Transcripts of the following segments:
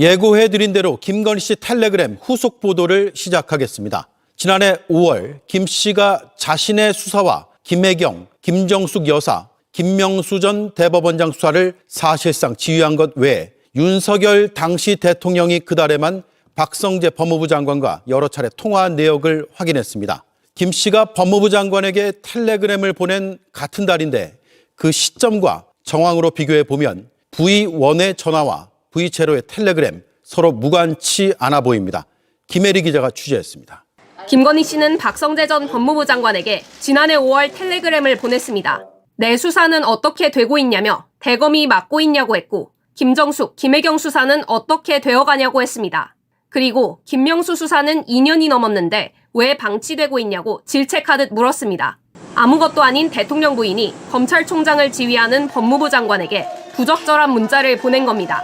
예고해드린 대로 김건희 씨 텔레그램 후속 보도를 시작하겠습니다. 지난해 5월 김 씨가 자신의 수사와 김혜경, 김정숙 여사, 김명수 전 대법원장 수사를 사실상 지휘한 것 외에 윤석열 당시 대통령이 그달에만 박성재 법무부 장관과 여러 차례 통화한 내역을 확인했습니다. 김 씨가 법무부 장관에게 텔레그램을 보낸 같은 달인데 그 시점과 정황으로 비교해 보면 V1의 전화와 V0의 텔레그램 서로 무관치 않아 보입니다. 김혜리 기자가 취재했습니다. 김건희 씨는 박성재 전 법무부 장관에게 지난해 5월 텔레그램을 보냈습니다. 내 수사는 어떻게 되고 있냐며 대검이 맡고 있냐고 했고 김정숙, 김혜경 수사는 어떻게 되어가냐고 했습니다. 그리고 김명수 수사는 2년이 넘었는데 왜 방치되고 있냐고 질책하듯 물었습니다. 아무것도 아닌 대통령 부인이 검찰총장을 지휘하는 법무부 장관에게 부적절한 문자를 보낸 겁니다.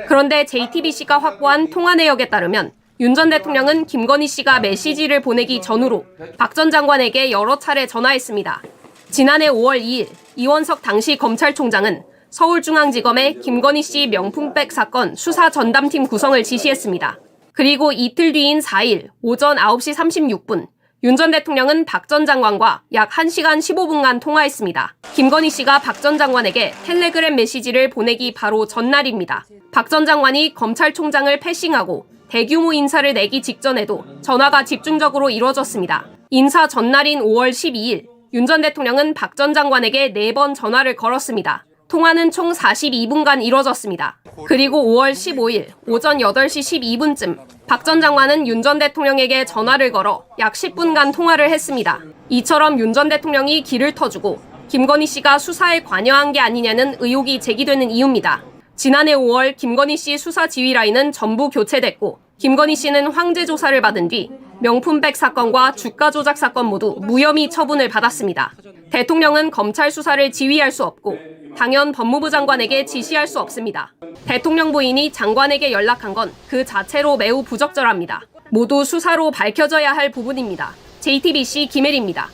그런데 JTBC가 확보한 통화 내역에 따르면 윤 전 대통령은 김건희 씨가 메시지를 보내기 전후로 박 전 장관에게 여러 차례 전화했습니다. 지난해 5월 2일 이원석 당시 검찰총장은 서울중앙지검에 김건희 씨 명품백 사건 수사 전담팀 구성을 지시했습니다. 그리고 이틀 뒤인 4일 오전 9시 36분 윤 전 대통령은 박 전 장관과 약 1시간 15분간 통화했습니다. 김건희 씨가 박 전 장관에게 텔레그램 메시지를 보내기 바로 전날입니다. 박 전 장관이 검찰총장을 패싱하고 대규모 인사를 내기 직전에도 전화가 집중적으로 이뤄졌습니다. 인사 전날인 5월 12일 윤 전 대통령은 박 전 장관에게 4번 전화를 걸었습니다. 통화는 총 42분간 이뤄졌습니다. 그리고 5월 15일 오전 8시 12분쯤 박 전 장관은 윤 전 대통령에게 전화를 걸어 약 10분간 통화를 했습니다. 이처럼 윤 전 대통령이 길을 터주고 김건희 씨가 수사에 관여한 게 아니냐는 의혹이 제기되는 이유입니다. 지난해 5월 김건희 씨 수사 지휘 라인은 전부 교체됐고 김건희 씨는 황제 조사를 받은 뒤 명품백 사건과 주가 조작 사건 모두 무혐의 처분을 받았습니다. 대통령은 검찰 수사를 지휘할 수 없고 당연 법무부 장관에게 지시할 수 없습니다. 대통령 부인이 장관에게 연락한 건 그 자체로 매우 부적절합니다. 모두 수사로 밝혀져야 할 부분입니다. JTBC 김혜리입니다.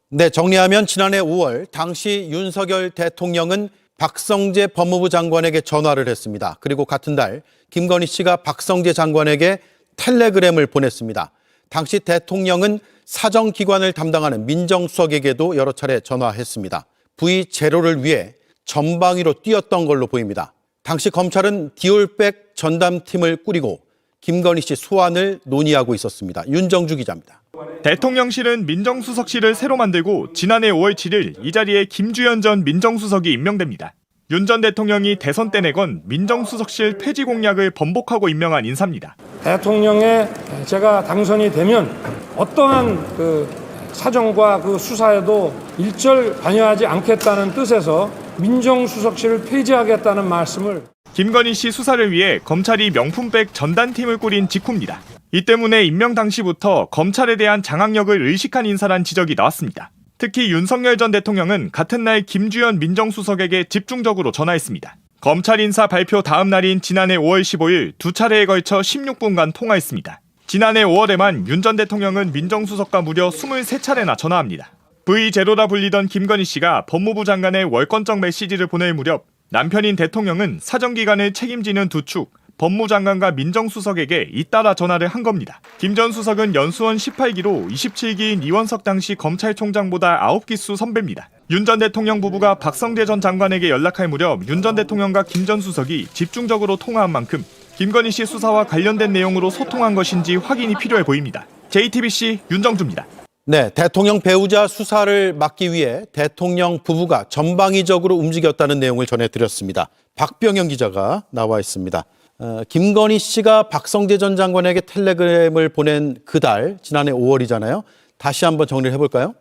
네, 정리하면 지난해 5월 당시 윤석열 대통령은 박성재 법무부 장관에게 전화를 했습니다. 그리고 같은 달 김건희 씨가 박성재 장관에게 텔레그램을 보냈습니다. 당시 대통령은 사정기관을 담당하는 민정수석에게도 여러 차례 전화했습니다. V0를 위해 전방위로 뛰었던 걸로 보입니다. 당시 검찰은 디올백 전담팀을 꾸리고 김건희 씨 소환을 논의하고 있었습니다. 윤정주 기자입니다. 대통령실은 민정수석실을 새로 만들고 지난해 5월 7일 이 자리에 김주현 전 민정수석이 임명됩니다. 윤 전 대통령이 대선 때 내건 민정수석실 폐지 공약을 번복하고 임명한 인사입니다. 대통령의 제가 당선이 되면 어떠한 사정과 수사에도 일절 관여하지 않겠다는 뜻에서 민정수석실을 폐지하겠다는 말씀을. 김건희 씨 수사를 위해 검찰이 명품백 전담팀을 꾸린 직후입니다. 이 때문에 임명 당시부터 검찰에 대한 장악력을 의식한 인사란 지적이 나왔습니다. 특히 윤석열 전 대통령은 같은 날 김주현 민정수석에게 집중적으로 전화했습니다. 검찰 인사 발표 다음 날인 지난해 5월 15일 두 차례에 걸쳐 16분간 통화했습니다. 지난해 5월에만 윤 전 대통령은 민정수석과 무려 23차례나 전화합니다. V0라 불리던 김건희 씨가 법무부 장관의 월권적 메시지를 보낼 무렵 남편인 대통령은 사정기관을 책임지는 두 축, 법무장관과 민정수석에게 잇따라 전화를 한 겁니다. 김 전 수석은 연수원 18기로 27기인 이원석 당시 검찰총장보다 9기수 선배입니다. 윤 전 대통령 부부가 박성재 전 장관에게 연락할 무렵 윤 전 대통령과 김 전 수석이 집중적으로 통화한 만큼 김건희 씨 수사와 관련된 내용으로 소통한 것인지 확인이 필요해 보입니다. JTBC 윤정주입니다. 네, 대통령 배우자 수사를 막기 위해 대통령 부부가 전방위적으로 움직였다는 내용을 전해드렸습니다. 박병영 기자가 나와 있습니다. 김건희 씨가 박성재 전 장관에게 텔레그램을 보낸 그달, 지난해 5월이잖아요. 다시 한번 정리를 해볼까요?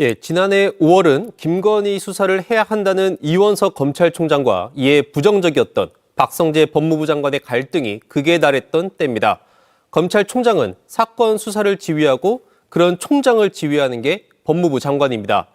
예, 지난해 5월은 김건희 수사를 해야 한다는 이원석 검찰총장과 이에 부정적이었던 박성재 법무부 장관의 갈등이 극에 달했던 때입니다. 검찰총장은 사건 수사를 지휘하고 그런 총장을 지휘하는 게 법무부 장관입니다.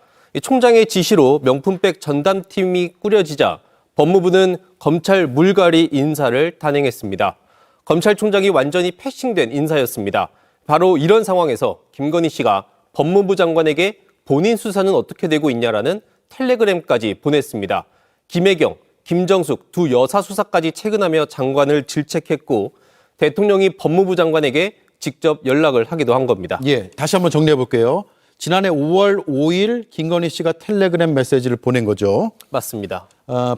총장의 지시로 명품백 전담팀이 꾸려지자 법무부는 검찰 물갈이 인사를 단행했습니다. 검찰총장이 완전히 패싱된 인사였습니다. 바로 이런 상황에서 김건희 씨가 법무부 장관에게 본인 수사는 어떻게 되고 있냐라는 텔레그램까지 보냈습니다. 김혜경, 김정숙 두 여사 수사까지 체근하며 장관을 질책했고 대통령이 법무부 장관에게 직접 연락을 하기도 한 겁니다. 예, 다시 한번 정리해 볼게요. 지난해 5월 5일 김건희 씨가 텔레그램 메시지를 보낸 거죠. 맞습니다.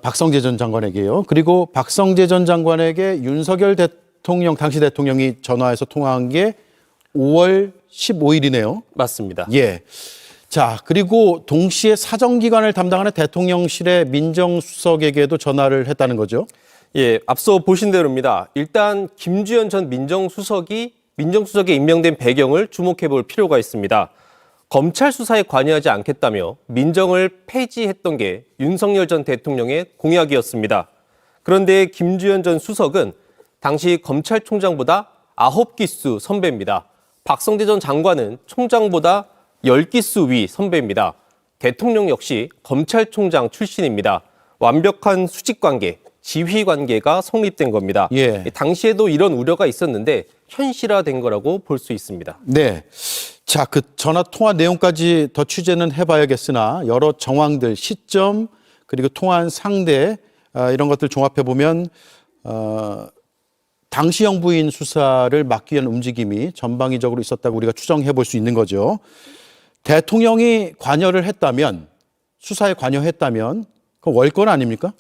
박성재 전 장관에게요. 그리고 박성재 전 장관에게 윤석열 대통령, 당시 대통령이 전화해서 통화한 게 5월 15일이네요. 맞습니다. 예. 자, 그리고 동시에 사정기관을 담당하는 대통령실의 민정수석에게도 전화를 했다는 거죠. 예, 앞서 보신 대로입니다. 일단 김주현 전 민정수석에 임명된 배경을 주목해 볼 필요가 있습니다. 검찰 수사에 관여하지 않겠다며 민정을 폐지했던 게 윤석열 전 대통령의 공약이었습니다. 그런데 김주현 전 수석은 당시 검찰총장보다 9기수 선배입니다. 박성재 전 장관은 총장보다 10기수 위 선배입니다. 대통령 역시 검찰총장 출신입니다. 완벽한 수직관계, 지휘관계가 성립된 겁니다. 예. 당시에도 이런 우려가 있었는데 현실화된 거라고 볼 수 있습니다. 네. 자, 그 전화 통화 내용까지 더 취재는 해봐야겠으나 여러 정황들, 시점, 그리고 통화한 상대 이런 것들 종합해 보면 당시 영부인 수사를 막기 위한 움직임이 전방위적으로 있었다고 우리가 추정해 볼 수 있는 거죠. 대통령이 관여를 했다면, 수사에 관여했다면 그 월권 아닙니까?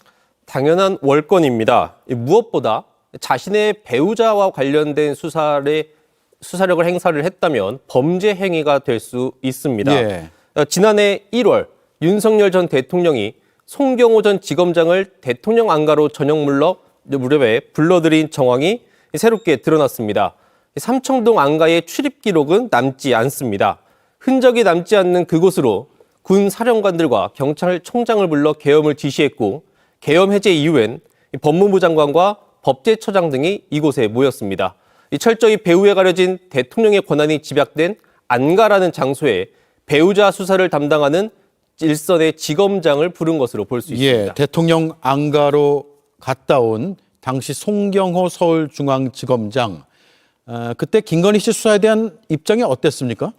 당연한 월권입니다. 무엇보다 자신의 배우자와 관련된 수사력을 행사를 했다면 범죄 행위가 될 수 있습니다. 예. 지난해 1월 윤석열 전 대통령이 송경호 전 지검장을 대통령 안가로 저녁 무렵에 불러들인 정황이 새롭게 드러났습니다. 삼청동 안가의 출입 기록은 남지 않습니다. 흔적이 남지 않는 그곳으로 군 사령관들과 경찰총장을 불러 계엄을 지시했고 계엄 해제 이후엔 법무부 장관과 법제처장 등이 이곳에 모였습니다. 철저히 배후에 가려진 대통령의 권한이 집약된 안가라는 장소에 배우자 수사를 담당하는 일선의 지검장을 부른 것으로 볼 수 있습니다. 예, 대통령 안가로 갔다 온 당시 송경호 서울중앙지검장. 그때 김건희 씨 수사에 대한 입장이 어땠습니까?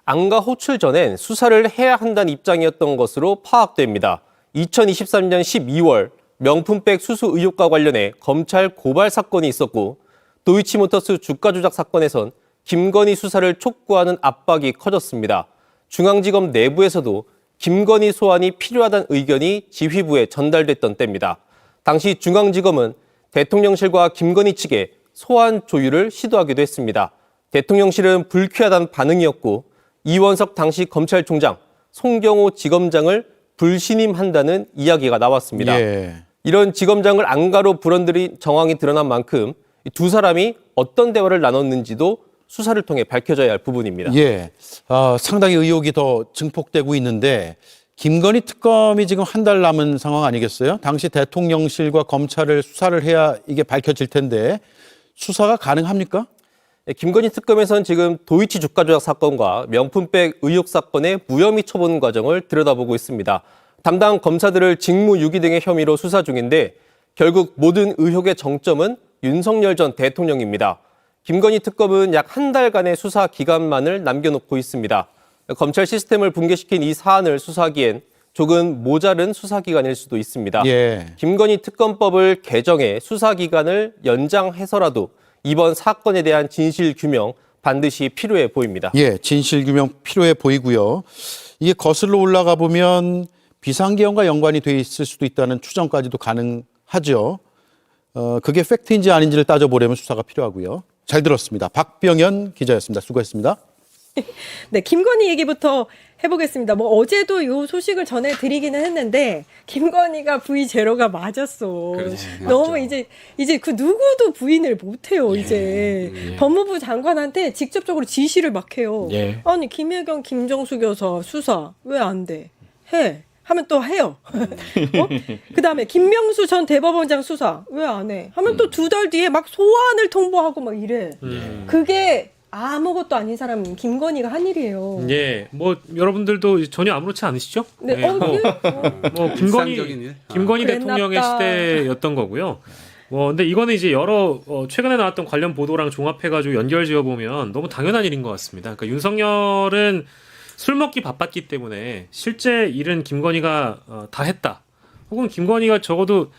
안가 호출 전엔 수사를 해야 한다는 입장이었던 것으로 파악됩니다. 2023년 12월 명품백 수수 의혹과 관련해 검찰 고발 사건이 있었고 도이치모터스 주가 조작 사건에선 김건희 수사를 촉구하는 압박이 커졌습니다. 중앙지검 내부에서도 김건희 소환이 필요하다는 의견이 지휘부에 전달됐던 때입니다. 당시 중앙지검은 대통령실과 김건희 측에 소환 조율을 시도하기도 했습니다. 대통령실은 불쾌하다는 반응이었고 이원석 당시 검찰총장, 송경호 지검장을 불신임한다는 이야기가 나왔습니다. 예. 이런 지검장을 안가로 불러들인 정황이 드러난 만큼 이 두 사람이 어떤 대화를 나눴는지도 수사를 통해 밝혀져야 할 부분입니다. 예. 상당히 의혹이 더 증폭되고 있는데 김건희 특검이 지금 한 달 남은 상황 아니겠어요? 당시 대통령실과 검찰을 수사를 해야 이게 밝혀질 텐데 수사가 가능합니까? 김건희 특검에서는 지금 도이치 주가 조작 사건과 명품백 의혹 사건의 무혐의 처분 과정을 들여다보고 있습니다. 담당 검사들을 직무유기 등의 혐의로 수사 중인데 결국 모든 의혹의 정점은 윤석열 전 대통령입니다. 김건희 특검은 약 한 달간의 수사 기간만을 남겨놓고 있습니다. 검찰 시스템을 붕괴시킨 이 사안을 수사하기엔 조금 모자른 수사 기간일 수도 있습니다. 예. 김건희 특검법을 개정해 수사 기간을 연장해서라도 이번 사건에 대한 진실 규명 반드시 필요해 보입니다. 예, 진실 규명 필요해 보이고요. 이게 거슬러 올라가 보면 비상계엄과 연관이 돼 있을 수도 있다는 추정까지도 가능하죠. 그게 팩트인지 아닌지를 따져보려면 수사가 필요하고요. 잘 들었습니다. 박병현 기자였습니다. 수고했습니다. 네, 김건희 얘기부터 해보겠습니다. 뭐 어제도 이 소식을 전해드리기는 했는데 김건희가 V0가 맞았어. 너무 이제 그 누구도 부인을 못해요. 이제 법무부 장관한테 직접적으로 지시를 막 해요. 아니 김혜경, 김정숙 여사 수사 왜 안 돼? 해. 하면 또 해요. 그다음에 김명수 전 대법원장 수사 왜 안 해? 하면 또 2달 뒤에 막 소환을 통보하고 막 이래. 그게 아무것도 아닌 사람 김건희가 한 일이에요. 예, 뭐 여러분들도 전혀 아무렇지 않으시죠? 네, 예, 뭐 김건희 그랬나 대통령의 보다. 시대였던 거고요. 근데 이거는 이제 여러 최근에 나왔던 관련 보도랑 종합해가지고 연결지어 보면 너무 당연한 일인 것 같습니다. 그러니까 윤석열은 술 먹기 바빴기 때문에 실제 일은 김건희가 다 했다. 혹은 김건희가 적어도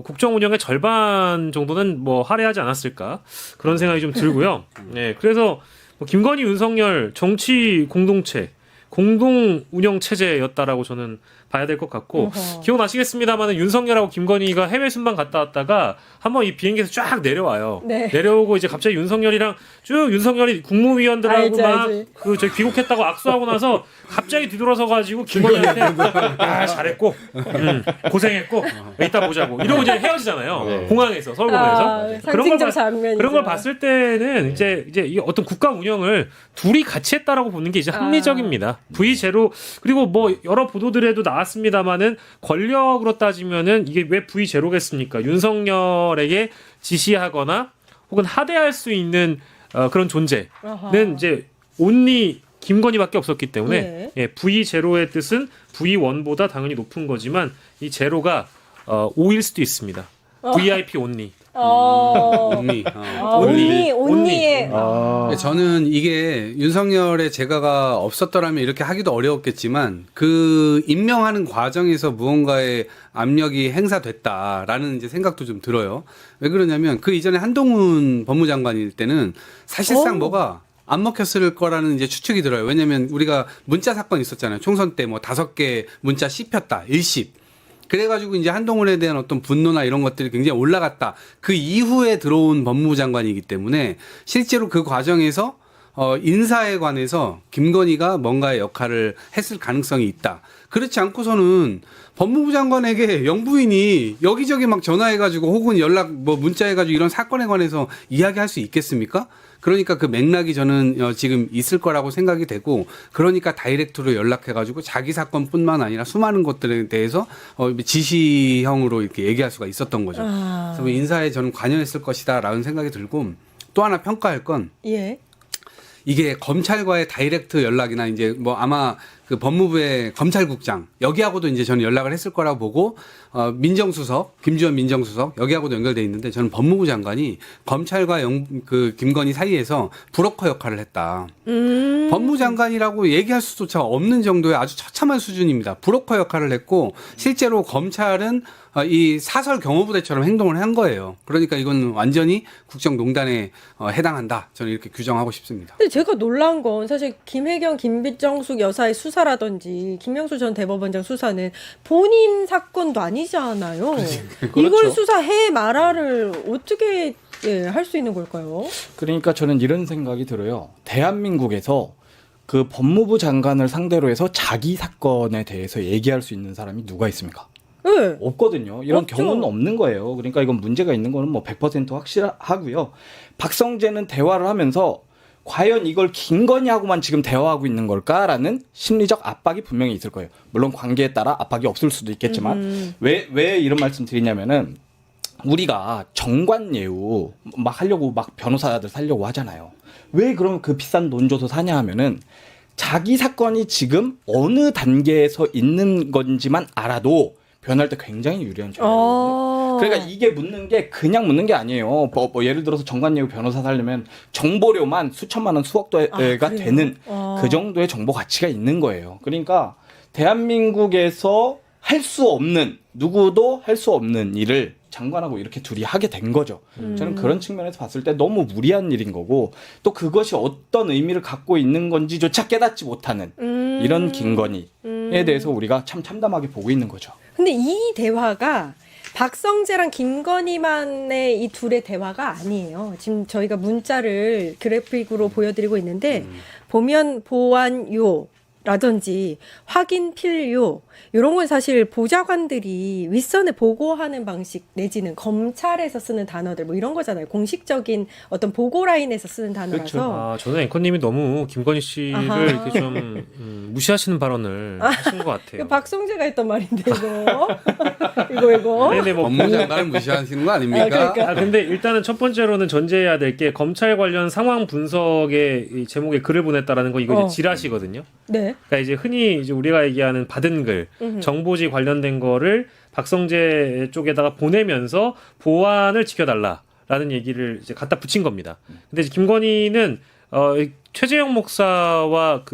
국정 운영의 절반 정도는 뭐 할애하지 않았을까 그런 생각이 좀 들고요. 네, 그래서 뭐 김건희, 윤석열 정치 공동체, 공동 운영 체제였다라고 저는 봐야 될 것 같고 기억나시겠습니다만은 윤석열하고 김건희가 해외 순방 갔다 왔다가 한번 이 비행기에서 쫙 내려와요. 네. 내려오고 이제 갑자기 윤석열이랑 쭉 윤석열이 국무위원들하고 알지, 막 알지. 저희 귀국했다고 악수하고 나서 갑자기 뒤돌아서 가지고 김건희한테 잘했고 고생했고 이따 보자고 이러고 이제 헤어지잖아요. 공항에서 서울공항에서 상징적 장면이죠. 그런 걸 봤을 때는 이제 이 어떤 국가 운영을 둘이 같이 했다라고 보는 게 이제 합리적입니다. V0 그리고 뭐 여러 보도들에도 나왔습니다만은 권력으로 따지면은 이게 왜 V0겠습니까? 윤석열에게 지시하거나 혹은 하대할 수 있는 그런 존재는 이제 온리 김건희밖에 없었기 때문에 예, V0의 뜻은 V1보다 당연히 높은 거지만 이 제로가 O일 수도 있습니다. VIP 온리. 온리의 저는 이게 윤석열의 재가가 없었더라면 이렇게 하기도 어려웠겠지만 그 임명하는 과정에서 무언가의 압력이 행사됐다라는 이제 생각도 좀 들어요. 왜 그러냐면 그 이전에 한동훈 법무장관일 때는 사실상 뭐가 안 먹혔을 거라는 이제 추측이 들어요. 왜냐면 우리가 문자 사건 있었잖아요. 총선 때 뭐 5개 문자 씹혔다. 일십. 그래가지고 이제 한동훈에 대한 어떤 분노나 이런 것들이 굉장히 올라갔다. 그 이후에 들어온 법무부 장관이기 때문에 실제로 그 과정에서 인사에 관해서 김건희가 뭔가의 역할을 했을 가능성이 있다. 그렇지 않고서는 법무부 장관에게 영부인이 여기저기 막 전화해가지고 혹은 연락 뭐 문자해가지고 이런 사건에 관해서 이야기할 수 있겠습니까? 그러니까 그 맥락이 저는 지금 있을 거라고 생각이 되고 그러니까 다이렉트로 연락해가지고 자기 사건뿐만 아니라 수많은 것들에 대해서 지시형으로 이렇게 얘기할 수가 있었던 거죠. 그래서 인사에 저는 관여했을 것이다라는 생각이 들고 또 하나 평가할 건 이게 검찰과의 다이렉트 연락이나 이제 뭐 아마 그 법무부의 검찰국장 여기하고도 이제 저는 연락을 했을 거라고 보고 민정수석 김주현 민정수석 여기하고도 연결돼 있는데 저는 법무부 장관이 검찰과 그 김건희 사이에서 브로커 역할을 했다. 법무부 장관이라고 얘기할 수조차 없는 정도의 아주 처참한 수준입니다. 브로커 역할을 했고 실제로 검찰은 이 사설 경호부대처럼 행동을 한 거예요. 그러니까 이건 완전히 국정농단에 해당한다. 저는 이렇게 규정하고 싶습니다. 근데 제가 놀란 건 사실 김혜경, 김정숙 여사의 수사라든지 김명수 전 대법원장 수사는 본인 사건도 아니잖아요. 이걸 수사해 말아를 어떻게 할 수 있는 걸까요? 그러니까 저는 이런 생각이 들어요. 대한민국에서 그 법무부 장관을 상대로 해서 자기 사건에 대해서 얘기할 수 있는 사람이 누가 있습니까? 네. 없거든요. 이런 없죠. 경우는 없는 거예요. 그러니까 이건 문제가 있는 거는 뭐 100% 확실하고요. 박성재는 대화를 하면서 과연 이걸 김건희하고만 지금 대화하고 있는 걸까라는 심리적 압박이 분명히 있을 거예요. 물론 관계에 따라 압박이 없을 수도 있겠지만 왜 이런 말씀 드리냐면은 우리가 정관예우 막 하려고 막 변호사들 살려고 하잖아요. 왜 그럼 그 비싼 돈 줘서 사냐 하면은 자기 사건이 지금 어느 단계에서 있는 건지만 알아도 변할 때 굉장히 유리한 조건이거든요. 그러니까 이게 묻는 게 그냥 묻는 게 아니에요. 뭐 예를 들어서 정관예우 변호사 살려면 정보료만 수천만 원 수억 대가 되는 그 정도의 정보 가치가 있는 거예요. 그러니까 대한민국에서 할 수 없는 누구도 할 수 없는 일을 장관하고 이렇게 둘이 하게 된 거죠. 저는 그런 측면에서 봤을 때 너무 무리한 일인 거고 또 그것이 어떤 의미를 갖고 있는 건지조차 깨닫지 못하는 이런 김건희에 대해서 우리가 참 참담하게 보고 있는 거죠. 근데 이 대화가 박성재랑 김건희만의 이 둘의 대화가 아니에요. 지금 저희가 문자를 그래픽으로 보여드리고 있는데 보면 보완요 라든지 확인 필요 이런 건 사실 보좌관들이 윗선에 보고하는 방식 내지는 검찰에서 쓰는 단어들 뭐 이런 거잖아요. 공식적인 어떤 보고 라인에서 쓰는 단어라서. 저는 앵커님이 너무 김건희 씨를 이렇게 좀 무시하시는 발언을 하신 것 같아요. 이거 박성재가 했던 말인데 이거. 네네, 뭐 법무부 장관을 무시하시는 거 아닙니까? 근데 일단은 첫 번째로는 전제해야 될 게 검찰 관련 상황 분석의 이 제목에 글을 보냈다라는 거 이거 이제 지라시거든요. 네. 그러니까 이제 흔히 이제 우리가 얘기하는 받은 글, 정보지 관련된 거를 박성재 쪽에다가 보내면서 보안을 지켜달라라는 얘기를 이제 갖다 붙인 겁니다. 근데 이제 김건희는 최재형 목사와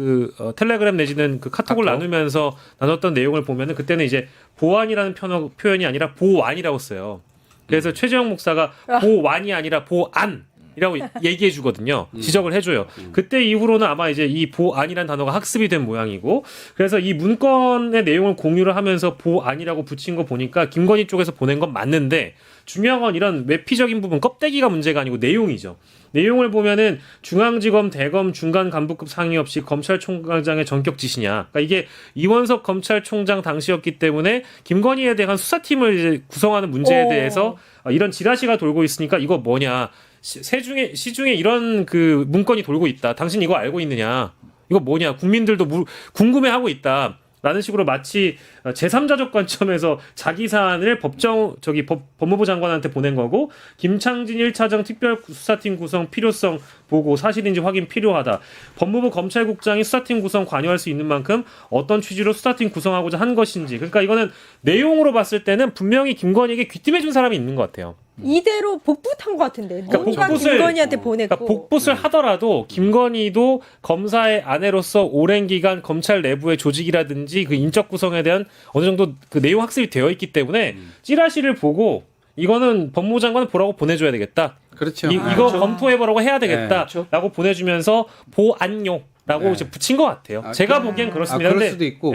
텔레그램 내지는 그 카톡을 나누면서 나눴던 내용을 보면은 그때는 이제 보안이라는 표현이 아니라 보완이라고 써요. 그래서 최재형 목사가 보완이 아니라 보안이라고 얘기해 주거든요. 지적을 해줘요. 그때 이후로는 아마 이제 이 보안이라는 단어가 학습이 된 모양이고, 그래서 이 문건의 내용을 공유를 하면서 보안이라고 붙인 거 보니까 김건희 쪽에서 보낸 건 맞는데, 중요한 건 이런 외피적인 부분, 껍데기가 문제가 아니고 내용이죠. 내용을 보면은 중앙지검, 대검, 중간 간부급 상의 없이 검찰총장의 전격 지시냐. 그러니까 이게 이원석 검찰총장 당시였기 때문에 김건희에 대한 수사팀을 이제 구성하는 문제에 대해서 이런 지라시가 돌고 있으니까 이거 뭐냐. 시중에 이런 그 문건이 돌고 있다. 당신 이거 알고 있느냐. 이거 뭐냐. 국민들도 궁금해하고 있다. 라는 식으로 마치 제3자적 관점에서 자기 사안을 법무부 장관한테 보낸 거고, 김창진 1차장 특별수사팀 구성 필요성 보고 사실인지 확인 필요하다. 법무부 검찰국장이 수사팀 구성 관여할 수 있는 만큼 어떤 취지로 수사팀 구성하고자 한 것인지. 그러니까 이거는 내용으로 봤을 때는 분명히 김건희에게 귀띔해준 사람이 있는 것 같아요. 이대로 복붙한 것 같은데. 그러니까 뭔가 김건희한테 보냈고. 그러니까 복붙을 하더라도 김건희도 검사의 아내로서 오랜 기간 검찰 내부의 조직이라든지 그 인적 구성에 대한 어느 정도 그 내용 학습이 되어 있기 때문에 찌라시를 보고 이거는 법무부 장관을 보라고 보내줘야 되겠다. 그렇죠. 이거 검토해보라고 해야 되겠다라고 보내주면서 보안요라고 이제 붙인 것 같아요. 제가 보기엔 그렇습니다. 그럴 수도 있고.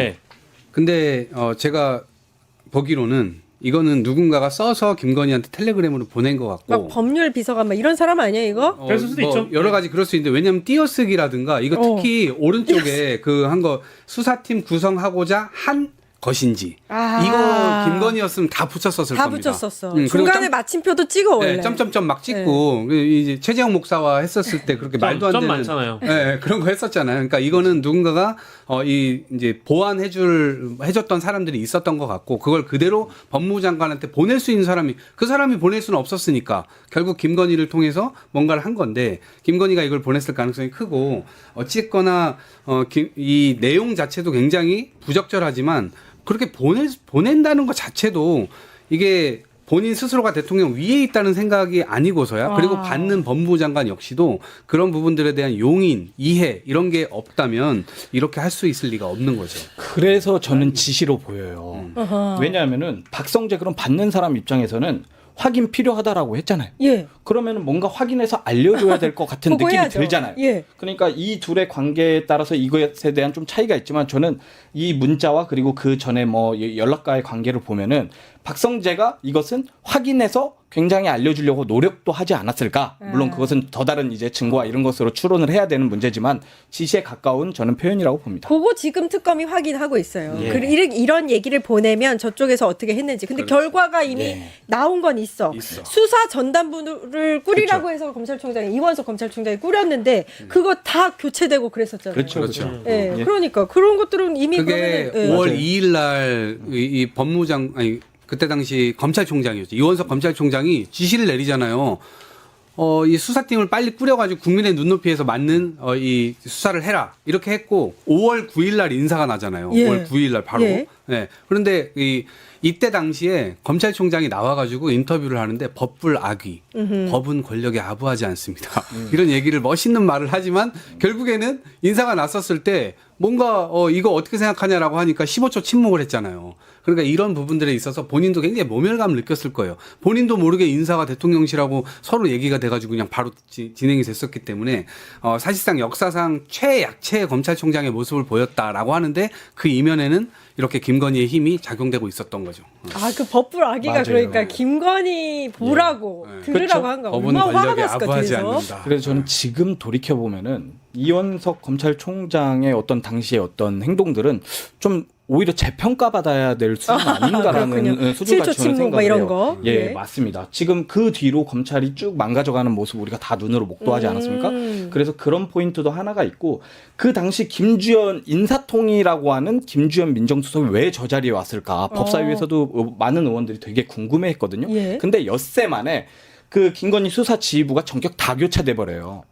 근데 제가 보기로는 이거는 누군가가 써서 김건희한테 텔레그램으로 보낸 것 같고. 막 법률 비서관 막 이런 사람 아니야 이거? 그럴 수도 있죠. 여러 가지 그럴 수 있는데, 왜냐하면 띄어쓰기라든가 이거 특히 오른쪽에 그 한 거 수사팀 구성하고자 한 것인지 이거 김건희였으면 다 붙였었을 다 겁니다. 붙였었어. 중간에 마침표도 찍어 원래. 네, 점점점 막 찍고 이제 최재형 목사와 했었을 때 그렇게 말도 안 되는 많잖아요. 네, 그런 거 했었잖아요. 그러니까 이거는 누군가가 이제 해줬던 사람들이 있었던 것 같고, 그걸 그대로 법무부 장관한테 보낼 수 있는 그 사람이 보낼 수는 없었으니까 결국 김건희를 통해서 뭔가를 한 건데, 김건희가 이걸 보냈을 가능성이 크고, 어쨌거나 이 내용 자체도 굉장히 부적절하지만 그렇게 보낸다는 것 자체도 이게 본인 스스로가 대통령 위에 있다는 생각이 아니고서야, 그리고 받는 법무부 장관 역시도 그런 부분들에 대한 용인, 이해 이런 게 없다면 이렇게 할 수 있을 리가 없는 거죠. 그래서 저는 지시로 보여요. 왜냐하면은 박성재 그럼 받는 사람 입장에서는 확인 필요하다라고 했잖아요. 예. 그러면 뭔가 확인해서 알려줘야 될 것 같은 느낌이 해야죠. 들잖아요. 예. 그러니까 이 둘의 관계에 따라서 이것에 대한 좀 차이가 있지만, 저는 이 문자와 그리고 그 전에 뭐 연락과의 관계를 보면은 박성재가 이것은 확인해서 굉장히 알려주려고 노력도 하지 않았을까? 물론 그것은 더 다른 이제 증거와 이런 것으로 추론을 해야 되는 문제지만 지시에 가까운 저는 표현이라고 봅니다. 그거 지금 특검이 확인하고 있어요. 예. 이런 얘기를 보내면 저쪽에서 어떻게 했는지. 근데 결과가 이미 나온 건 있어. 수사 전담부를 꾸리라고 해서 검찰총장이, 이원석 검찰총장이 꾸렸는데 그거 다 교체되고 그랬었잖아요. 그렇죠. 예. 그러니까 그런 것들은 이미 그게 그러면은, 5월 2일 날 이 그때 당시 검찰총장이었죠. 이원석 검찰총장이 지시를 내리잖아요. 이 수사팀을 빨리 꾸려가지고 국민의 눈높이에서 맞는 이 수사를 해라. 이렇게 했고 5월 9일 날 인사가 나잖아요. 예. 5월 9일 날 바로. 예. 네. 그런데 이때 당시에 검찰총장이 나와가지고 인터뷰를 하는데 법불악의, 법은 권력에 아부하지 않습니다. 이런 얘기를 멋있는 말을 하지만 결국에는 인사가 났었을 때 뭔가 이거 어떻게 생각하냐라고 하니까 15초 침묵을 했잖아요. 그러니까 이런 부분들에 있어서 본인도 굉장히 모멸감을 느꼈을 거예요. 본인도 모르게 인사가 대통령실하고 서로 얘기가 돼가지고 그냥 바로 진행이 됐었기 때문에 사실상 역사상 최약체의 검찰총장의 모습을 보였다라고 하는데, 그 이면에는 이렇게 김건희의 힘이 작용되고 있었던 거죠. 그 법불 악의가 맞아요. 그러니까 김건희 보라고 들으라고 한 거. 법은 얼마나 화가 권력에 났을까 아부하지 그래서. 않는다. 그래서 저는 지금 돌이켜 보면은 이원석 검찰총장의 어떤 당시의 어떤 행동들은 좀 오히려 재평가받아야 될 수준 아닌가라는 수준까지 7초 저는 침묵 막 생각을 이런 해요. 거. 예, 네. 맞습니다. 지금 그 뒤로 검찰이 쭉 망가져가는 모습 우리가 다 눈으로 목도하지 않았습니까? 그래서 그런 포인트도 하나가 있고, 그 당시 김주현 인사통이라고 하는 김주현 민정수석이 왜 저 자리에 왔을까? 법사위에서도 많은 의원들이 되게 궁금해했거든요. 예. 근데 엿새 만에 그 김건희 수사 지휘부가 전격 다 교체돼 버려요.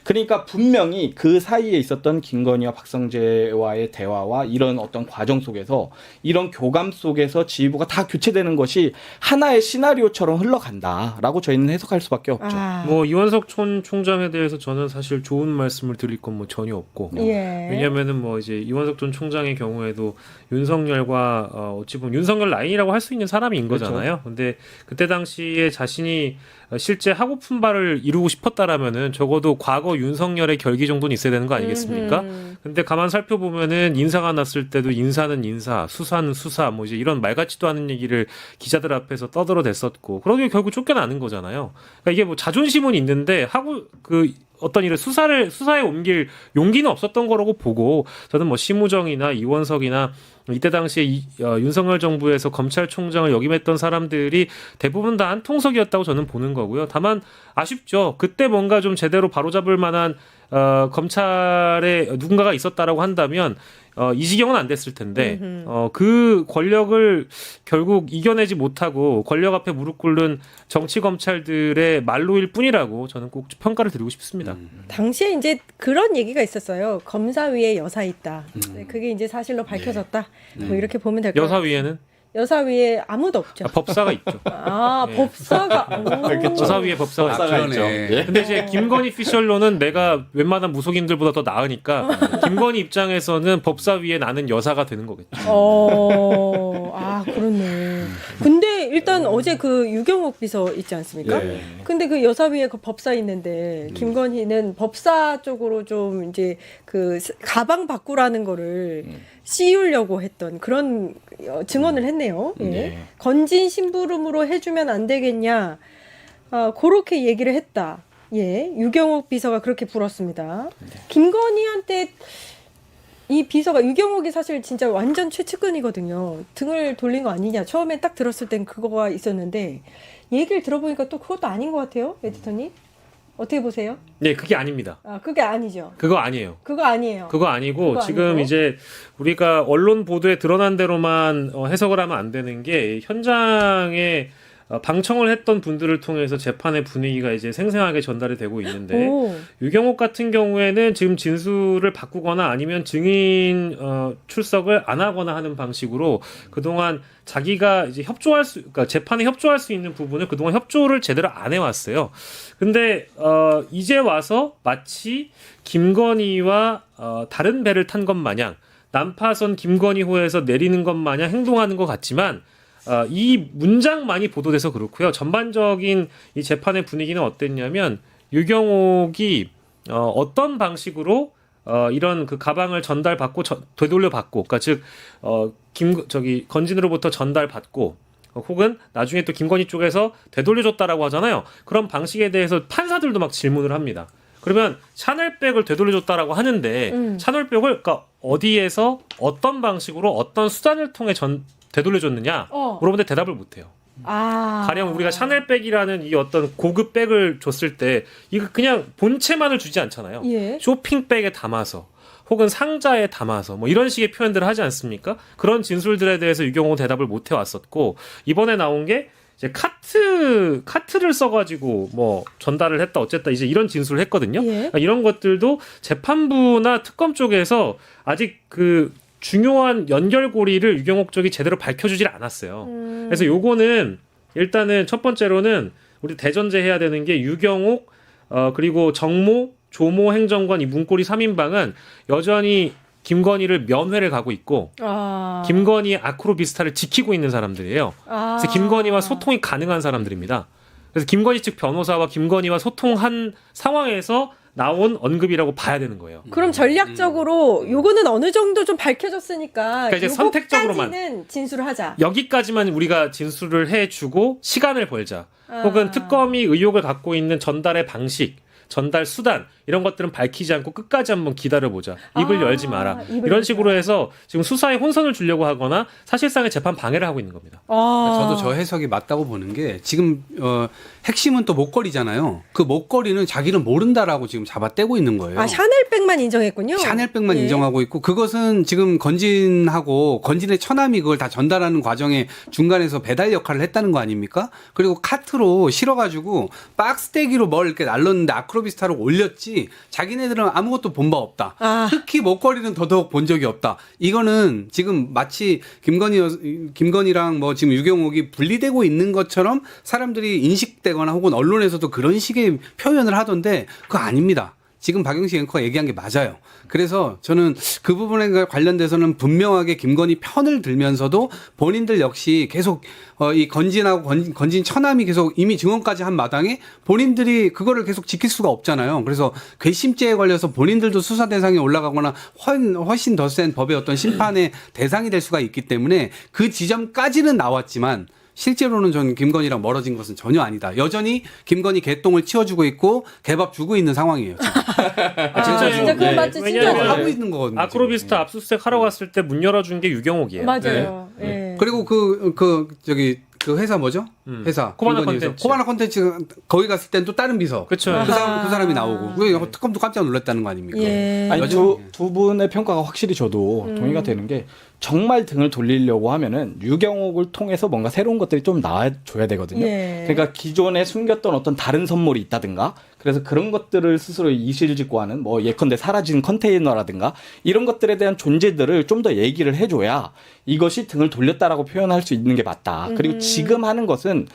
그러니까 분명히 그 사이에 있었던 김건희와 박성재와의 대화와 이런 어떤 과정 속에서 이런 교감 속에서 지휘부가 다 교체되는 것이 하나의 시나리오처럼 흘러간다라고 저희는 해석할 수밖에 없죠. 뭐 이원석 총장에 대해서 저는 사실 좋은 말씀을 드릴 건 뭐 전혀 없고 예. 왜냐하면은 뭐 이제 이원석 전 총장의 경우에도 윤석열과 어찌 보면 윤석열 라인이라고 할 수 있는 사람인 거잖아요. 근데 그때 당시에 자신이 실제 하고픈 바를 이루고 싶었다라면은 적어도 과거 윤석열의 결기 정도는 있어야 되는 거 아니겠습니까? 근데 가만 살펴보면은 인사가 났을 때도 인사는 인사, 수사는 수사, 뭐 이제 이런 말 같지도 않은 얘기를 기자들 앞에서 떠들어댔었고 그러게 결국 쫓겨나는 거잖아요. 그러니까 이게 뭐 자존심은 있는데 하고 그 어떤 일을 수사에 옮길 용기는 없었던 거라고 보고 저는 뭐 심우정이나 이원석이나 이때 당시에 윤석열 정부에서 검찰총장을 역임했던 사람들이 대부분 다 한 통속이었다고 저는 보는 거고요. 다만 아쉽죠. 그때 뭔가 좀 제대로 바로잡을 만한 검찰에 누군가가 있었다라고 한다면 이 지경은 안 됐을 텐데 그 권력을 결국 이겨내지 못하고 권력 앞에 무릎 꿇는 정치 검찰들의 말로일 뿐이라고 저는 꼭 평가를 드리고 싶습니다. 당시에 이제 그런 얘기가 있었어요. 검사위에 여사 있다. 네, 그게 이제 사실로 밝혀졌다. 뭐 이렇게 보면 될 것 같아요. 여사 위에는 여사위에 아무도 없죠. 법사가 있죠. 네. 법사가. 여사 위에 법사가 있죠. 그러네. 근데 이제 김건희 피셜로는 내가 웬만한 무속인들보다 더 나으니까 김건희 입장에서는 법사 위에 나는 여사가 되는 거겠죠. 그렇네. 근데 일단 어제 그 유경옥 비서 있지 않습니까? 네. 근데 그 여사위에 그 법사 있는데 김건희는 법사 쪽으로 좀 이제 그 가방 바꾸라는 거를 씌우려고 했던 그런 증언을 했네요. 예. 네. 건진 심부름으로 해주면 안 되겠냐. 그렇게 얘기를 했다. 예. 유경옥 비서가 그렇게 불었습니다. 김건희한테 이 비서가 유경옥이 사실 진짜 완전 최측근이거든요. 등을 돌린 거 아니냐. 처음에 딱 들었을 땐 그거가 있었는데 얘기를 들어보니까 또 그것도 아닌 것 같아요. 에디터님. 어떻게 보세요? 네, 그게 아닙니다. 그게 아니죠. 그거 아니에요. 그거 아니에요. 그거 아니고 그거 지금 아니고. 이제 우리가 언론 보도에 드러난 대로만 해석을 하면 안 되는 게 현장에 방청을 했던 분들을 통해서 재판의 분위기가 이제 생생하게 전달이 되고 있는데 유경옥 같은 경우에는 지금 진술을 바꾸거나 아니면 증인 출석을 안 하거나 하는 방식으로 그동안 자기가 이제 그러니까 재판에 협조할 수 있는 부분을 그동안 협조를 제대로 안 해왔어요. 근데 이제 와서 마치 김건희와 다른 배를 탄 것 마냥 난파선 김건희호에서 내리는 것 마냥 행동하는 것 같지만 이 문장만이 보도돼서 그렇고요. 전반적인 이 재판의 분위기는 어땠냐면 유경옥이 어떤 방식으로 이런 그 가방을 전달받고 되돌려받고, 그러니까 즉 건진으로부터 전달받고 혹은 나중에 또 김건희 쪽에서 되돌려줬다라고 하잖아요. 그런 방식에 대해서 판사들도 막 질문을 합니다. 그러면 샤넬백을 되돌려줬다라고 하는데 샤넬백을 그러니까 어디에서 어떤 방식으로 어떤 수단을 통해 되돌려줬느냐 물어보는데 대답을 못해요. 가령 우리가 샤넬백이라는 이 어떤 고급 백을 줬을 때 이거 그냥 본체만을 주지 않잖아요. 예. 쇼핑백에 담아서 혹은 상자에 담아서 뭐 이런 식의 표현들을 하지 않습니까? 그런 진술들에 대해서 유경옥은 대답을 못 해왔었고 이번에 나온 게 이제 카트를 써가지고 뭐 전달을 했다 어쨌다 이제 이런 진술을 했거든요. 예. 그러니까 이런 것들도 재판부나 특검 쪽에서 아직 그 중요한 연결고리를 유경옥 쪽이 제대로 밝혀주질 않았어요. 그래서 요거는 일단은 첫 번째로는 우리 대전제해야 되는 게 유경옥 그리고 정모, 조모 행정관 이 문고리 3인방은 여전히 김건희를 면회를 가고 있고 김건희의 아크로비스타를 지키고 있는 사람들이에요. 그래서 김건희와 소통이 가능한 사람들입니다. 그래서 김건희 측 변호사와 김건희와 소통한 상황에서 나온 언급이라고 봐야 되는 거예요. 그럼 전략적으로 요거는 어느 정도 좀 밝혀졌으니까 그러니까 이제 선택적으로만 요거까지는 진술을 하자. 여기까지만 우리가 진술을 해주고 시간을 벌자. 혹은 특검이 의혹을 갖고 있는 전달의 방식, 전달 수단 이런 것들은 밝히지 않고 끝까지 한번 기다려보자. 입을 열지 마라. 이런 식으로 해서 지금 수사에 혼선을 주려고 하거나 사실상의 재판 방해를 하고 있는 겁니다. 저도 저 해석이 맞다고 보는 게 지금 핵심은 또 목걸이잖아요. 그 목걸이는 자기는 모른다라고 지금 잡아떼고 있는 거예요. 샤넬백만 인정했군요. 샤넬백만 예. 인정하고 있고 그것은 지금 건진의 처남이 그걸 다 전달하는 과정에 중간에서 배달 역할을 했다는 거 아닙니까? 그리고 카트로 실어가지고 박스떼기로 뭘 이렇게 날렸는데 마크로비스타를 올렸지 자기네들은 아무것도 본 바 없다. 아. 특히 먹거리는 더더욱 본 적이 없다. 이거는 지금 마치 김건희랑 뭐 지금 유경옥이 분리되고 있는 것처럼 사람들이 인식되거나 혹은 언론에서도 그런 식의 표현을 하던데 그거 아닙니다. 지금 박영식 앵커가 얘기한 게 맞아요. 그래서 저는 그 부분에 관련돼서는 분명하게 김건희 편을 들면서도 본인들 역시 계속 이 건진하고 건진 처남이 계속 이미 증언까지 한 마당에 본인들이 그거를 계속 지킬 수가 없잖아요. 그래서 괘씸죄에 걸려서 본인들도 수사 대상에 올라가거나 훨씬 더 센 법의 어떤 심판의 대상이 될 수가 있기 때문에 그 지점까지는 나왔지만 실제로는 저는 김건희랑 멀어진 것은 전혀 아니다. 여전히 김건희 개똥을 치워주고 있고 개밥 주고 있는 상황이에요. 진짜 그건 맞지. 진짜 왜냐하면 하고 있는 거거든요. 아크로비스타 압수수색 하러 갔을 때 문 열어준 게 유경옥이에요. 맞아요. 예. 그리고 그 회사 뭐죠? 회사 코바나 김건희 회사. 콘텐츠. 코바나 콘텐츠 거기 갔을 땐 또 다른 비서. 그쵸. 그 사람이 나오고. 그 특검도 깜짝 놀랐다는 거 아닙니까? 예. 아니 여전히. 두 분의 평가가 확실히 저도 동의가 되는 게 정말 등을 돌리려고 하면은 유경옥을 통해서 뭔가 새로운 것들이 좀 나와줘야 되거든요. 예. 그러니까 기존에 숨겼던 어떤 다른 선물이 있다든가 그래서 그런 것들을 스스로 이실직고 하는 뭐 예컨대 사라진 컨테이너라든가 이런 것들에 대한 존재들을 좀 더 얘기를 해줘야 이것이 등을 돌렸다라고 표현할 수 있는 게 맞다. 그리고 지금 하는 것은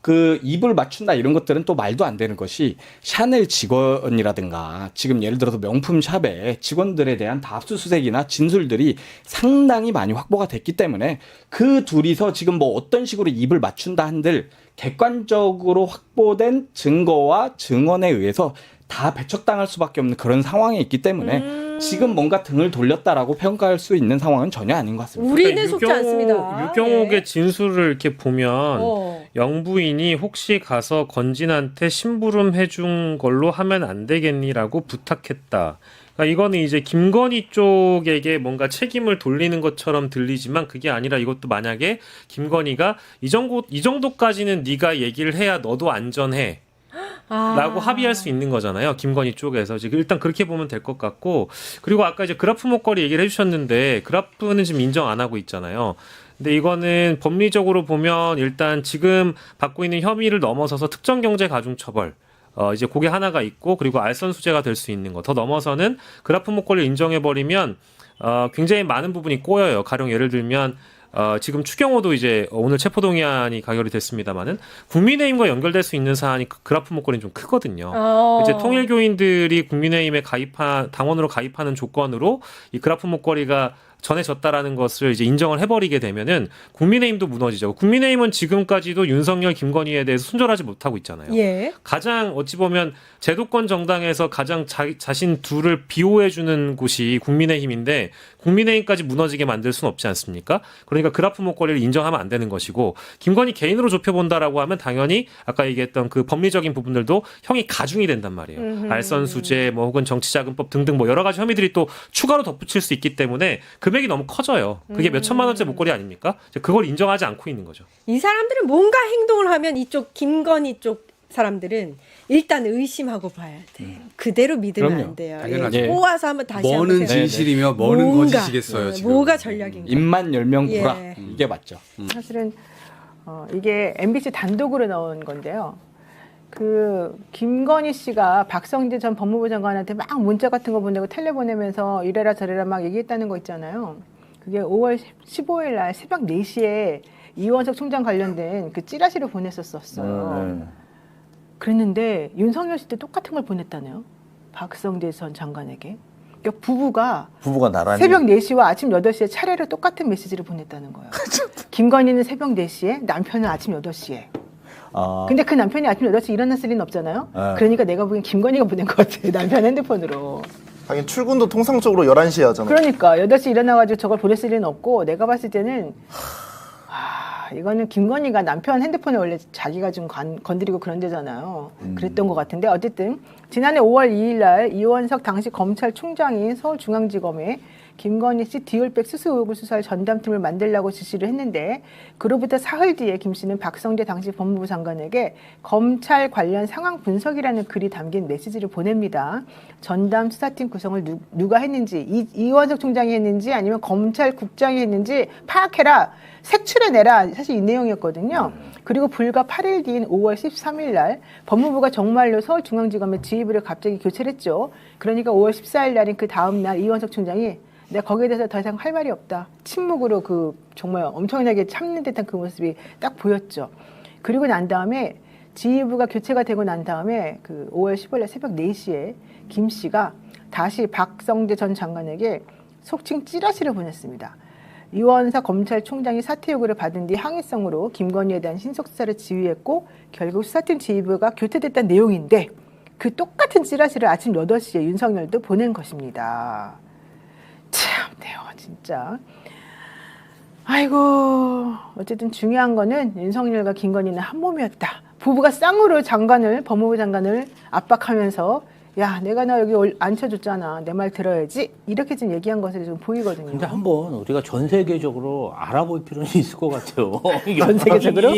그 입을 맞춘다 이런 것들은 또 말도 안 되는 것이 샤넬 직원이라든가 지금 예를 들어서 명품 샵의 직원들에 대한 다 압수수색이나 진술들이 상당히 많이 확보가 됐기 때문에 그 둘이서 지금 뭐 어떤 식으로 입을 맞춘다 한들 객관적으로 확보된 증거와 증언에 의해서 다 배척당할 수밖에 없는 그런 상황에 있기 때문에 지금 뭔가 등을 돌렸다라고 평가할 수 있는 상황은 전혀 아닌 것 같습니다. 우리는 속지 않습니다. 유경옥의 예. 진술을 이렇게 보면 영부인이 혹시 가서 건진한테 심부름 해준 걸로 하면 안 되겠니라고 부탁했다. 그러니까 이거는 이제 김건희 쪽에게 뭔가 책임을 돌리는 것처럼 들리지만 그게 아니라 이것도 만약에 김건희가 이 정도까지는 네가 얘기를 해야 너도 안전해. 라고 합의할 수 있는 거잖아요. 김건희 쪽에서. 지금 일단 그렇게 보면 될 것 같고, 그리고 아까 이제 그래프 목걸이 얘기를 해주셨는데 그래프는 지금 인정 안 하고 있잖아요. 근데 이거는 법리적으로 보면 일단 지금 받고 있는 혐의를 넘어서서 특정경제가중처벌 이제 그게 하나가 있고, 그리고 알선수재가 될 수 있는 거 더 넘어서는 그래프 목걸이를 인정해버리면 굉장히 많은 부분이 꼬여요. 가령 예를 들면 지금 추경호도 이제 오늘 체포동의안이 가결이 됐습니다만은 국민의힘과 연결될 수 있는 사안이 그래프 목걸이는 좀 크거든요. 이제 통일교인들이 국민의힘에 당원으로 가입하는 조건으로 이 그래프 목걸이가 전해졌다라는 것을 이제 인정을 해버리게 되면은 국민의힘도 무너지죠. 국민의힘은 지금까지도 윤석열, 김건희에 대해서 순절하지 못하고 있잖아요. 예. 가장 어찌 보면 제도권 정당에서 가장 자신 둘을 비호해주는 곳이 국민의힘인데 국민의힘까지 무너지게 만들 수는 없지 않습니까? 그러니까 그래프 목걸이를 인정하면 안 되는 것이고, 김건희 개인으로 좁혀본다라고 하면 당연히 아까 얘기했던 그 법리적인 부분들도 형이 가중이 된단 말이에요. 알선수재 뭐 혹은 정치자금법 등등 뭐 여러 가지 혐의들이 또 추가로 덧붙일 수 있기 때문에 금액이 너무 커져요. 그게 몇 천만 원짜리 목걸이 아닙니까? 그걸 인정하지 않고 있는 거죠. 이 사람들은 뭔가 행동을 하면 이쪽 김건희 쪽 사람들은 일단 의심하고 봐야 돼. 그대로 믿으면 그럼요. 안 돼요. 당연하죠. 예. 꼬아서 한번 다시 한번 뭐는 생각해. 진실이며 뭐는 뭔가, 거짓이겠어요. 지금. 뭐가 전략인가. 입만 열면 구라 예. 이게 맞죠. 사실은 이게 MBC 단독으로 나온 건데요. 그 김건희 씨가 박성재 전 법무부 장관한테 막 문자 같은 거 보내고 텔레 보내면서 이래라 저래라 막 얘기했다는 거 있잖아요. 그게 5월 15일 날 새벽 4시에 이원석 총장 관련된 그 찌라시를 보냈었어요. 그랬는데 윤석열 씨 때 똑같은 걸 보냈다네요. 박성재 전 장관에게. 그러니까 부부가 나란히 새벽 4시와 아침 8시에 차례로 똑같은 메시지를 보냈다는 거예요. 김건희는 새벽 4시에, 남편은 아침 8시에. 근데 그 남편이 아침 8시에 일어났을 리는 없잖아요. 그러니까 내가 보기엔 김건희가 보낸 것 같아요. 남편 핸드폰으로. 하긴 출근도 통상적으로 11시에 하잖아요. 그러니까 8시 일어나가지고 저걸 보냈을 리는 없고, 내가 봤을 때는 이거는 김건희가 남편 핸드폰에 원래 자기가 좀 건드리고 그런 데잖아요. 그랬던 것 같은데, 어쨌든 지난해 5월 2일 날 이원석 당시 검찰총장이 서울중앙지검에 김건희 씨 디올백 수수 의혹을 수사할 전담팀을 만들라고 지시를 했는데 그로부터 사흘 뒤에 김 씨는 박성재 당시 법무부 장관에게 검찰 관련 상황 분석이라는 글이 담긴 메시지를 보냅니다. 전담 수사팀 구성을 누가 했는지 이원석 총장이 했는지 아니면 검찰국장이 했는지 파악해라. 색출해내라. 사실 이 내용이었거든요. 그리고 불과 8일 뒤인 5월 13일 날 법무부가 정말로 서울중앙지검에 지휘부를 갑자기 교체를 했죠. 그러니까 5월 14일 날인 그 다음 날 이원석 총장이 내가 거기에 대해서 더 이상 할 말이 없다. 침묵으로 그 정말 엄청나게 참는 듯한 그 모습이 딱 보였죠. 그리고 난 다음에 지휘부가 교체가 되고 난 다음에 그 5월 15일 날 새벽 4시에 김 씨가 다시 박성재 전 장관에게 속칭 찌라시를 보냈습니다. 이원석 검찰총장이 사퇴 요구를 받은 뒤 항의성으로 김건희에 대한 신속 수사를 지휘했고 결국 수사팀 지휘부가 교체됐다는 내용인데 그 똑같은 찌라시를 아침 8시에 윤석열도 보낸 것입니다. 참네요, 진짜. 아이고, 어쨌든 중요한 거는 윤석열과 김건희는 한 몸이었다. 부부가 쌍으로 법무부 장관을 압박하면서 야, 내가 너 여기 앉혀줬잖아. 내 말 들어야지. 이렇게 좀 얘기한 것으로 좀 보이거든요. 근데 한번 우리가 전 세계적으로 알아볼 필요는 있을 것 같아요. 전 세계적으로?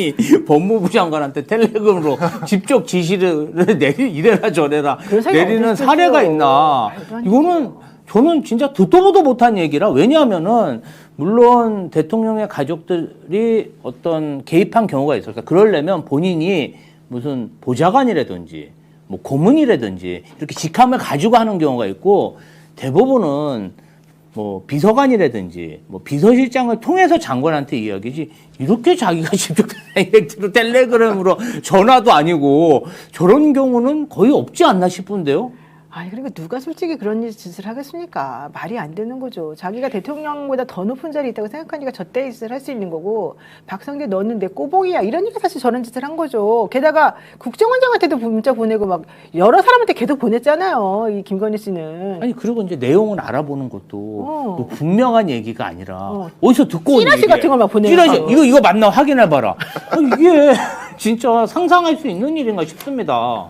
법무부 장관한테 텔레그램으로 직접 지시를 이래라 저래라 내리는 사례가 있나. 이거는 저는 진짜 듣도 보도 못한 얘기라. 왜냐하면은 물론 대통령의 가족들이 어떤 개입한 경우가 있을까. 그러려면 본인이 무슨 보좌관이라든지 뭐 고문이라든지 이렇게 직함을 가지고 하는 경우가 있고 대부분은 뭐 비서관이라든지 뭐 비서실장을 통해서 장관한테 이야기지 이렇게 자기가 직접 텔레그램으로 전화도 아니고 저런 경우는 거의 없지 않나 싶은데요. 아니 그러니까 누가 솔직히 그런 짓을 하겠습니까? 말이 안 되는 거죠. 자기가 대통령보다 더 높은 자리에 있다고 생각하니까 저때 짓을 할 수 있는 거고 박성재 너는 내 꼬봉이야 이러니까 사실 저런 짓을 한 거죠. 게다가 국정원장한테도 문자 보내고 막 여러 사람한테 계속 보냈잖아요. 이 김건희 씨는. 아니 그리고 이제 내용을 알아보는 것도 뭐 분명한 얘기가 아니라 어디서 듣고 온 찌라시 같은 걸 막 보내요. 찌라시 이거 맞나 확인해봐라. 이게 진짜 상상할 수 있는 일인가 싶습니다.